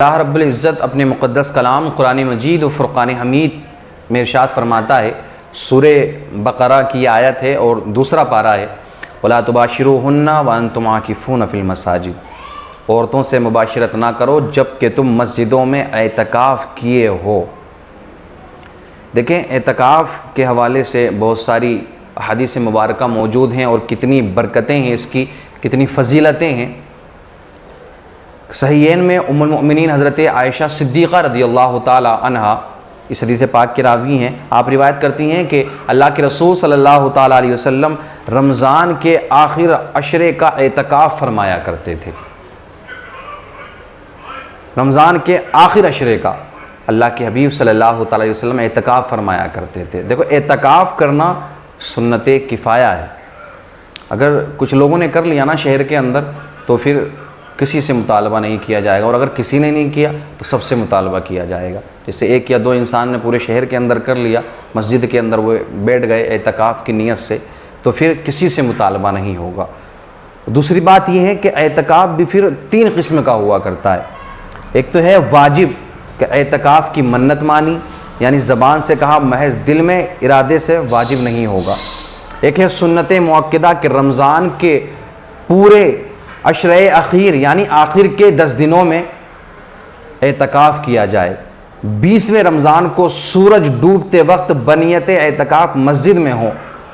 اللہ رب العزت اپنے مقدس کلام قرآن مجید و فرقان حمید میں ارشاد فرماتا ہے، سورہ بقرہ کی آیت ہے اور دوسرا پارہ ہے، وَلَا تُبَاشِرُوهُنَّ وَأَنْتُمْ عَاكِفُونَ فِي الْمَسَاجِدِ، عورتوں سے مباشرت نہ کرو جب کہ تم مسجدوں میں اعتکاف کیے ہو۔ دیکھیں اعتکاف کے حوالے سے بہت ساری حدیث مبارکہ موجود ہیں اور کتنی برکتیں ہیں، اس کی کتنی فضیلتیں ہیں۔ صحیحین میں ام المؤمنین حضرت عائشہ صدیقہ رضی اللہ تعالی عنہا اس حدیث پاک کے راوی ہیں، آپ روایت کرتی ہیں کہ اللہ کے رسول صلی اللہ تعالی علیہ وسلم رمضان کے آخر عشرے کا اعتکاف فرمایا کرتے تھے۔ رمضان کے آخر عشرے کا اللہ کے حبیب صلی اللہ تعالی علیہ وسلم اعتکاف فرمایا کرتے تھے۔ دیکھو اعتکاف کرنا سنت کفایہ ہے، اگر کچھ لوگوں نے کر لیا نا شہر کے اندر تو پھر کسی سے مطالبہ نہیں کیا جائے گا، اور اگر کسی نے نہیں کیا تو سب سے مطالبہ کیا جائے گا۔ جیسے ایک یا دو انسان نے پورے شہر کے اندر کر لیا، مسجد کے اندر وہ بیٹھ گئے اعتکاف کی نیت سے، تو پھر کسی سے مطالبہ نہیں ہوگا۔ دوسری بات یہ ہے کہ اعتکاف بھی پھر تین قسم کا ہوا کرتا ہے۔ ایک تو ہے واجب، کہ اعتکاف کی منت مانی، یعنی زبان سے کہا محض دل میں ارادے سے واجب نہیں ہوگا۔ ایک ہے سنت مؤکدہ کہ رمضان کے پورے عشرے اخیر یعنی آخر کے 10 دنوں میں اعتکاف کیا جائے۔ 20ویں رمضان کو سورج ڈوبتے وقت بنیت اعتکاف مسجد میں ہو،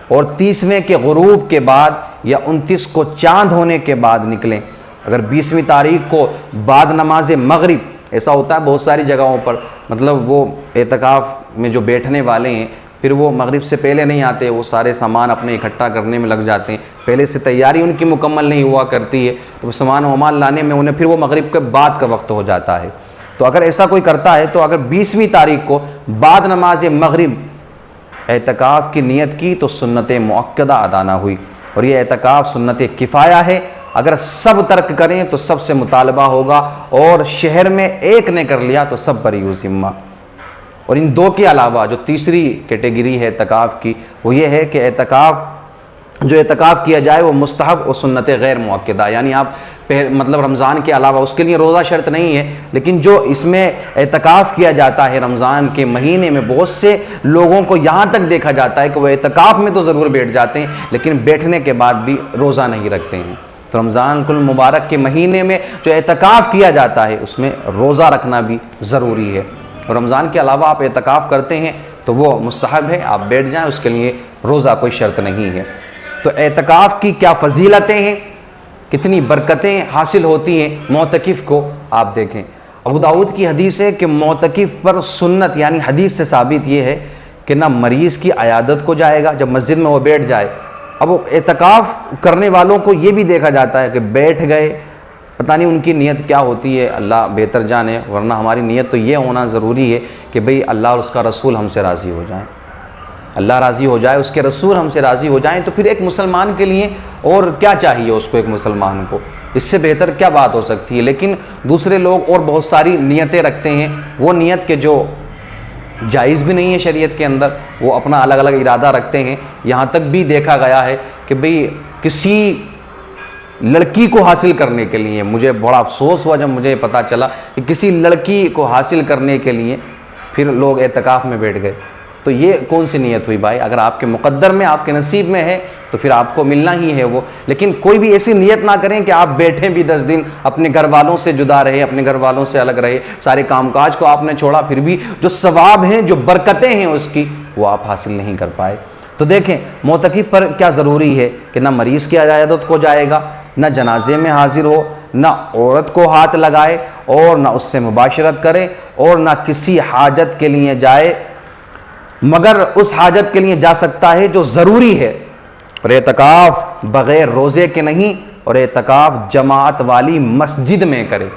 اور 30ویں کے غروب کے بعد یا 29 کو چاند ہونے کے بعد نکلیں۔ اگر 20ویں تاریخ کو بعد نماز مغرب، ایسا ہوتا ہے بہت ساری جگہوں پر، مطلب وہ اعتکاف میں جو بیٹھنے والے ہیں پھر وہ مغرب سے پہلے نہیں آتے، وہ سارے سامان اپنے اکٹھا کرنے میں لگ جاتے ہیں، پہلے سے تیاری ان کی مکمل نہیں ہوا کرتی ہے، تو سامان ومان لانے میں انہیں پھر وہ مغرب کے بعد کا وقت ہو جاتا ہے۔ تو اگر ایسا کوئی کرتا ہے تو اگر 20ویں تاریخ کو بعد نماز مغرب اعتکاف کی نیت کی تو سنت مؤکدہ ادا نہ ہوئی، اور یہ اعتکاف سنت کفایہ ہے۔ اگر سب ترک کریں تو سب سے مطالبہ ہوگا، اور شہر میں ایک نے کر لیا تو سب بری ذمہ۔ اور ان دو کے علاوہ جو تیسری کیٹیگری ہے اعتکاف کی، وہ یہ ہے کہ اعتکاف کیا جائے وہ مستحب اور سنت غیر مؤکدہ، یعنی آپ مطلب رمضان کے علاوہ اس کے لیے روزہ شرط نہیں ہے، لیکن جو اس میں اعتکاف کیا جاتا ہے رمضان کے مہینے میں، بہت سے لوگوں کو یہاں تک دیکھا جاتا ہے کہ وہ اعتکاف میں تو ضرور بیٹھ جاتے ہیں لیکن بیٹھنے کے بعد بھی روزہ نہیں رکھتے ہیں۔ تو رمضان المبارک کے مہینے میں جو اعتکاف کیا جاتا ہے اس میں روزہ رکھنا بھی ضروری ہے، اور رمضان کے علاوہ آپ اعتکاف کرتے ہیں تو وہ مستحب ہے، آپ بیٹھ جائیں، اس کے لیے روزہ کوئی شرط نہیں ہے۔ تو اعتکاف کی کیا فضیلتیں ہیں، کتنی برکتیں حاصل ہوتی ہیں معتکف کو، آپ دیکھیں۔ ابو داؤد کی حدیث ہے کہ معتکف پر سنت، یعنی حدیث سے ثابت یہ ہے کہ نہ مریض کی عیادت کو جائے گا جب مسجد میں وہ بیٹھ جائے۔ اب اعتکاف کرنے والوں کو یہ بھی دیکھا جاتا ہے کہ بیٹھ گئے، پتہ نہیں ان کی نیت کیا ہوتی ہے، اللہ بہتر جانے، ورنہ ہماری نیت تو یہ ہونا ضروری ہے کہ بھئی اللہ اور اس کا رسول ہم سے راضی ہو جائیں، اللہ راضی ہو جائے، اس کے رسول ہم سے راضی ہو جائیں۔ تو پھر ایک مسلمان کے لیے اور کیا چاہیے اس کو، ایک مسلمان کو اس سے بہتر کیا بات ہو سکتی ہے؟ لیکن دوسرے لوگ اور بہت ساری نیتیں رکھتے ہیں، وہ نیت کے جو جائز بھی نہیں ہے شریعت کے اندر، وہ اپنا الگ الگ ارادہ رکھتے ہیں۔ یہاں تک بھی دیکھا گیا ہے کہ بھئی کسی لڑکی کو حاصل کرنے کے لیے، مجھے بڑا افسوس ہوا جب مجھے پتہ چلا کہ کسی لڑکی کو حاصل کرنے کے لیے پھر لوگ اعتکاف میں بیٹھ گئے، تو یہ کون سی نیت ہوئی بھائی؟ اگر آپ کے مقدر میں، آپ کے نصیب میں ہے تو پھر آپ کو ملنا ہی ہے وہ، لیکن کوئی بھی ایسی نیت نہ کریں کہ آپ بیٹھیں بھی 10 دن، اپنے گھر والوں سے جدا رہے، اپنے گھر والوں سے الگ رہے، سارے کام کاج کو آپ نے چھوڑا، پھر بھی جو ثواب ہیں، جو برکتیں ہیں اس کی، وہ آپ حاصل نہیں کر پائے۔ تو دیکھیں معتکف پر کیا ضروری ہے کہ نہ مریض کی عیادت کو جائے گا، نہ جنازے میں حاضر ہو، نہ عورت کو ہاتھ لگائے اور نہ اس سے مباشرت کرے، اور نہ کسی حاجت کے لیے جائے مگر اس حاجت کے لیے جا سکتا ہے جو ضروری ہے، اور اعتکاف بغیر روزے کے نہیں، اور اعتکاف جماعت والی مسجد میں کرے۔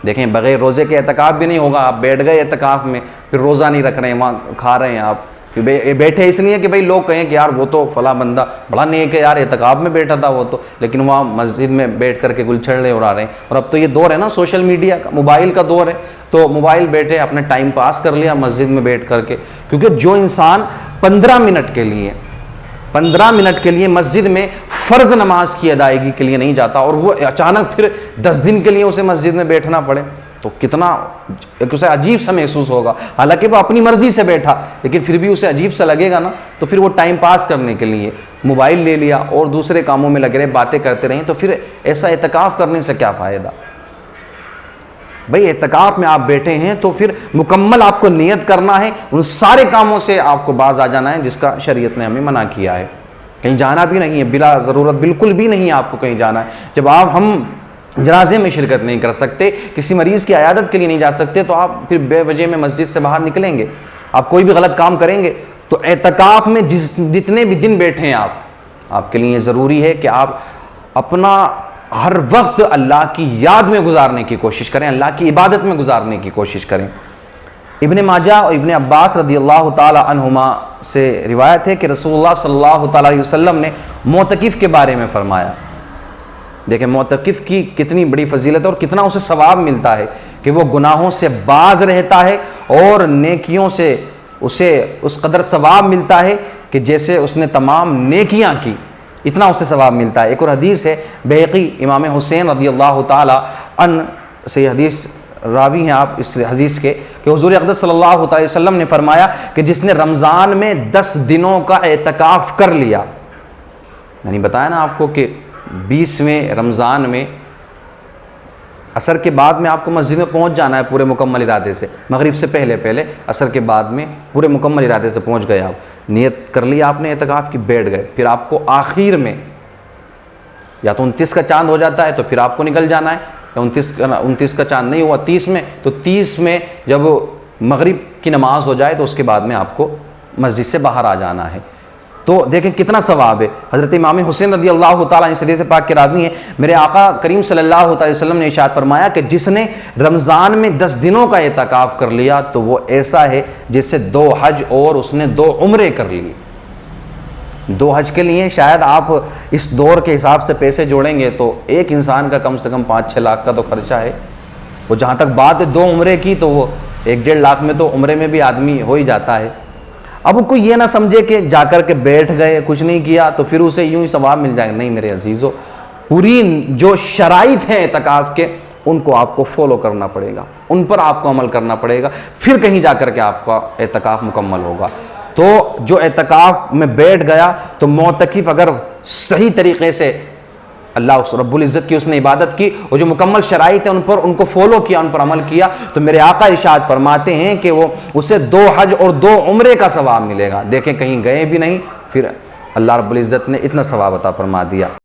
دیکھیں بغیر روزے کے اعتکاف بھی نہیں ہوگا، آپ بیٹھ گئے اعتکاف میں، پھر روزہ نہیں رکھ رہے ہیں، وہاں کھا رہے ہیں آپ، بیٹھے اس لیے کہ بھئی لوگ کہیں کہ یار وہ تو فلاں بندہ بڑا نیک ہے یار، اعتکاف میں بیٹھا تھا وہ تو، لیکن وہاں مسجد میں بیٹھ کر کے گلچھڑے اڑا رہے ہیں۔ اور اب تو یہ دور ہے نا سوشل میڈیا کا، موبائل کا دور ہے، تو موبائل بیٹھے اپنے ٹائم پاس کر لیا مسجد میں بیٹھ کر کے۔ کیونکہ جو انسان 15 منٹ کے لیے مسجد میں فرض نماز کی ادائیگی کے لیے نہیں جاتا، اور وہ اچانک پھر 10 دن کے لیے اسے مسجد میں بیٹھنا پڑے، تو کتنا ایک اسے عجیب سا محسوس ہوگا، حالانکہ وہ اپنی مرضی سے بیٹھا لیکن پھر بھی اسے عجیب سا لگے گا نا. تو پھر وہ ٹائم پاس کرنے کے لیے موبائل لے لیا اور دوسرے کاموں میں لگے رہے، باتیں کرتے رہیں، تو پھر ایسا اعتکاف کرنے سے کیا فائدہ؟ بھئی اعتکاف میں آپ بیٹھے ہیں تو پھر مکمل آپ کو نیت کرنا ہے، ان سارے کاموں سے آپ کو باز آ جانا ہے جس کا شریعت نے ہمیں منع کیا ہے. کہیں جانا بھی نہیں ہے بلا ضرورت، بالکل بھی نہیں آپ کو کہیں جانا ہے. جب ہم جنازے میں شرکت نہیں کر سکتے، کسی مریض کی عیادت کے لیے نہیں جا سکتے، تو آپ پھر بے وجہ میں مسجد سے باہر نکلیں گے، آپ کوئی بھی غلط کام کریں گے. تو اعتکاف میں جتنے بھی دن بیٹھے ہیں آپ کے لیے ضروری ہے کہ آپ اپنا ہر وقت اللہ کی یاد میں گزارنے کی کوشش کریں، اللہ کی عبادت میں گزارنے کی کوشش کریں. ابن ماجہ اور ابن عباس رضی اللہ تعالی عنہما سے روایت ہے کہ رسول اللہ صلی اللہ تعالی علیہ وسلم نے معتکف کے بارے میں فرمایا. دیکھیں معتکف کی کتنی بڑی فضیلت ہے اور کتنا اسے ثواب ملتا ہے کہ وہ گناہوں سے باز رہتا ہے اور نیکیوں سے اسے اس قدر ثواب ملتا ہے کہ جیسے اس نے تمام نیکیاں کی، اتنا اسے ثواب ملتا ہے. ایک اور حدیث ہے بیہقی امام حسین رضی اللہ تعالی عنہ سے حدیث راوی ہیں آپ اس حدیث کے کہ حضور اقدس صلی اللہ علیہ وسلم نے فرمایا کہ جس نے رمضان میں 10 دنوں کا اعتکاف کر لیا، یعنی بتایا نا آپ کو کہ 20ویں رمضان میں عصر کے بعد میں آپ کو مسجد میں پہنچ جانا ہے پورے مکمل ارادے سے، مغرب سے پہلے عصر کے بعد میں پورے مکمل ارادے سے پہنچ گئے، آپ نیت کر لی آپ نے اعتکاف کی، بیٹھ گئے. پھر آپ کو آخر میں یا تو 29 کا چاند ہو جاتا ہے تو پھر آپ کو نکل جانا ہے، یا 29 کا چاند نہیں ہوا 30 میں، تو 30 میں جب مغرب کی نماز ہو جائے تو اس کے بعد میں آپ کو مسجد سے باہر آ جانا ہے. تو دیکھیں کتنا ثواب ہے. حضرت امام حسین رضی اللہ تعالیٰ عنہ حدیث پاک کے راوی ہیں، میرے آقا کریم صلی اللہ علیہ وسلم نے ارشاد فرمایا کہ جس نے رمضان میں 10 دنوں کا اعتکاف کر لیا تو وہ ایسا ہے جیسے 2 حج اور اس نے 2 عمرے کر لی. 2 حج کے لیے شاید آپ اس دور کے حساب سے پیسے جوڑیں گے تو ایک انسان کا کم سے کم 5-6 لاکھ کا تو خرچہ ہے. وہ جہاں تک بات ہے 2 عمرے کی تو وہ 1-1.5 لاکھ میں تو عمرے میں بھی آدمی ہو ہی جاتا ہے. اب کوئی یہ نہ سمجھے کہ جا کر کے بیٹھ گئے کچھ نہیں کیا تو پھر اسے یوں ہی ثواب مل جائے گا. نہیں میرے عزیزو، پوری جو شرائط ہیں اعتکاف کے ان کو آپ کو فالو کرنا پڑے گا، ان پر آپ کو عمل کرنا پڑے گا، پھر کہیں جا کر کے آپ کا اعتکاف مکمل ہوگا. تو جو اعتکاف میں بیٹھ گیا تو معتکف اگر صحیح طریقے سے اللہ رب العزت کی اس نے عبادت کی اور جو مکمل شرائط ہیں ان کو فالو کیا، ان پر عمل کیا، تو میرے آقا ارشاد فرماتے ہیں کہ وہ اسے 2 حج اور 2 عمرے کا ثواب ملے گا. دیکھیں کہیں گئے بھی نہیں، پھر اللہ رب العزت نے اتنا ثواب عطا فرما دیا.